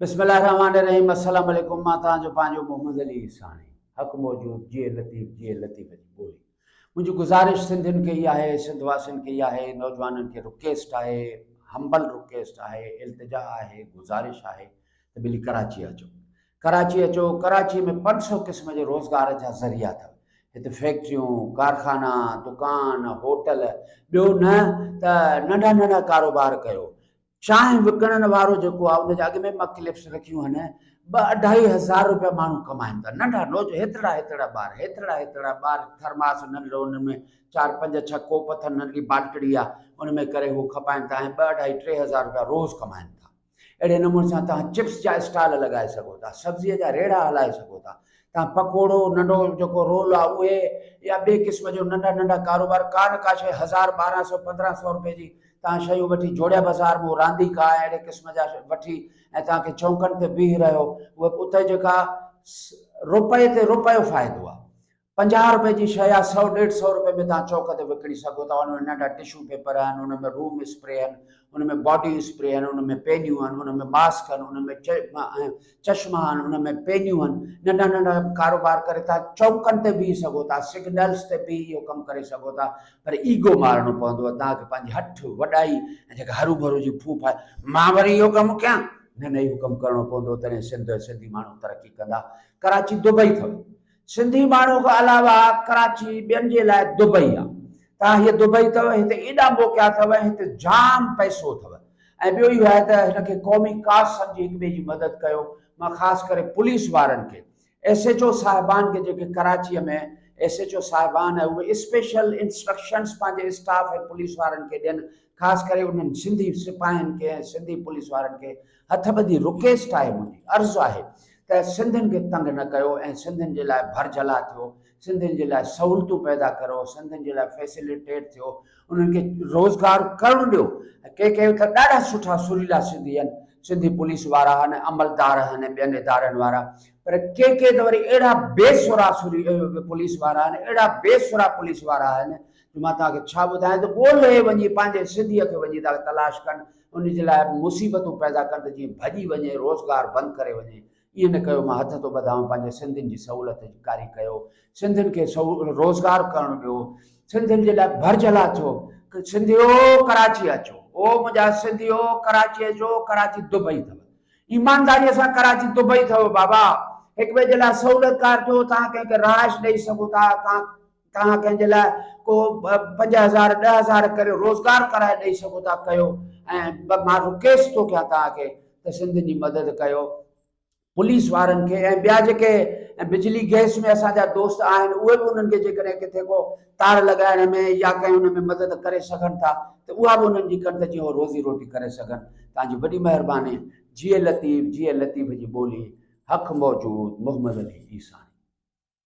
बिस्मिल्लाहिर्रहमानिर्रहीम। अस्सलाम वालेकुम। मां तव्हांजो पंहिंजो मोहम्मद अली साणी। हक़ मौजूद जिए लतीफ़ जी ॿोली। मुंहिंजी गुज़ारिश सिंधियुनि खे इहा आहे, सिंध वासियुनि खे इहा आहे, नौजवाननि खे रिक्वेस्ट आहे, हम्बल रिक्वेस्ट आहे, इल्तिजा आहे, गुज़ारिश आहे त भली कराची अचो। कराची अचो। कराची में 500 क़िस्म जे रोज़गार जा ज़रिया अथव। हिते फैक्ट्रियूं, कारखाना, दुकान, होटल, ॿियो न त नंढा नंढा कारोबार कयो। चांहि विकिणण वारो जेको आहे उनजे अॻ में मां क्लिप्स रखियूं आहिनि। 2-2.5 हज़ार रुपया माण्हू कमाइनि था। नंढा हेतिरा ॿार थर्मास नंढड़ो, उन में 4-5-6 कोप अथनि, नंढड़ी बाल्टड़ी आहे, उन में करे हू खपाइनि था ऐं 2-2.5-3 हज़ार रुपया रोज़ु कमाइनि था। अहिड़े नमूने सां तव्हां चिप्स जा स्टॉल लॻाए सघो था, सब्ज़ीअ जा रेड़ा हलाए सघो था, तव्हां पकोड़ो नंढो जेको रोल आहे उहे, या ॿिए क़िस्म जो नंढा नंढा कारोबार। का शइ 1000-1200-1500 रुपए जी तव्हां शयूं वठी जोड़िया बाज़ार में रांदीका अहिड़े क़िस्म जा वठी ऐं तव्हांखे चौंकनि ते बीह रहियो, उहे उते जेका रुपए ते रुपयो फ़ाइदो आहे। 50 रुपए जी शइ आहे, 100-150 रुपए में तव्हां चौक ते विकिणी सघो था। उनमें नंढा टिशू पेपर आहिनि, उनमें रूम स्प्रे आहिनि, उनमें बॉडी स्प्रे आहिनि, उनमें पेनियूं आहिनि, उनमें मास्क आहिनि, उनमें चश्मा आहिनि, उनमें पेनियूं आहिनि। नंढा नंढा कारोबार करे तव्हां चौकनि ते बीह सघो था, सिग्नल्स ते बि इहो कमु करे सघो था। पर ईगो मारणो पवंदो आहे तव्हांखे, पंहिंजी हठ वॾाई ऐं जेका हरू भरू जी फूफ आहे, मां वरी इहो कमु कयां, न इहो कमु करिणो पवंदो। तॾहिं सिंधी माण्हू तरक़ी कंदा। कराची दुबई अथव। सिंधी माण्हू खां अलावा कराची ॿियनि जे लाइ दुबई आहे। तव्हां हीअ दुबई अथव, हिते एॾा मोकिया अथव, हिते जाम पैसो अथव। ऐं ॿियो इहो आहे त हिनखे क़ौमी काज़ सम्झी हिक ॿिए जी मदद कयो। मां ख़ासि करे पुलिस वारनि खे, SHO साहिबान खे, जेके कराचीअ में SHO साहिबान आहे, उहे स्पेशल इंस्ट्रक्शन्स पंहिंजे स्टाफ ऐं पुलिस वारनि खे ॾियनि। ख़ासि करे उन्हनि सिंधी सिपाहियुनि खे ऐं सिंधी पुलिस वारनि खे हथ ॿधी रिक्वेस्ट आहे, मुंहिंजी अर्ज़ु आहे त सिंधियुनि खे तंग न कयो ऐं सिंधियुनि जे लाइ भरजला थियो, सिंधियुनि जे लाइ सहूलियतूं पैदा करो, सिंधियुनि जे लाइ फैसिलिटेट थियो, उन्हनि खे रोज़गार करणु ॾियो। के त ॾाढा सुठा सुरीला सिंधी आहिनि, सिंधी पुलिस वारा आहिनि, अमलदार आहिनि, ॿियनि इदारनि वारा। पर के त वरी अहिड़ा बेसुरा पुलिस वारा आहिनि, अहिड़ा बेसुरा पुलिस वारा आहिनि, मां तव्हांखे छा ॿुधायां। त ॻोल्हे वञी पंहिंजे सिंधीअ खे वञी था तलाश कनि, उन जे लाइ मुसीबतूं पैदा कनि त जीअं भॼी वञे, रोज़गार बंदि करे वञे। ईअं न कयो। मां हथ थो ॿधायां, पंहिंजे सिंधियुनि जी सहूलियत जी कारी कयो, सिंधियुनि खे रोज़गार करणु ॾियो, सिंधियुनि जे लाइ भरजला थियो। सिंधियो कराची अचो, ओ मुंहिंजा सिंधियो कराची अचो। कराची दुबई अथव। ईमानदारीअ सां कराची दुबई अथव बाबा। हिक ॿिए जे लाइ सहूलियतकार थियो। तव्हां कंहिंखे रहाइश ॾेई सघो था, तव्हां कंहिंजे लाइ को 5,000-10,000 करे रोज़गार कराए ॾेई सघो था, कयो। ऐं मां रिक्वेस्ट थो कयां तव्हांखे त सिंधियुनि जी मदद कयो, पुलिस वारनि खे। ऐं ॿिया जेके बिजली गैस में असांजा दोस्त आहिनि, उहे बि उन्हनि खे जेकॾहिं किथे को तार लॻाइण में या कंहिं उन में मदद करे सघनि था त उहा बि उन्हनि जी कनि त जीअं उहो रोज़ी रोटी करे सघनि। तव्हांजी वॾी महिरबानी। जिए लतीफ़ जी ॿोली। हक़ मौजूद। मोहम्मद अली साणी।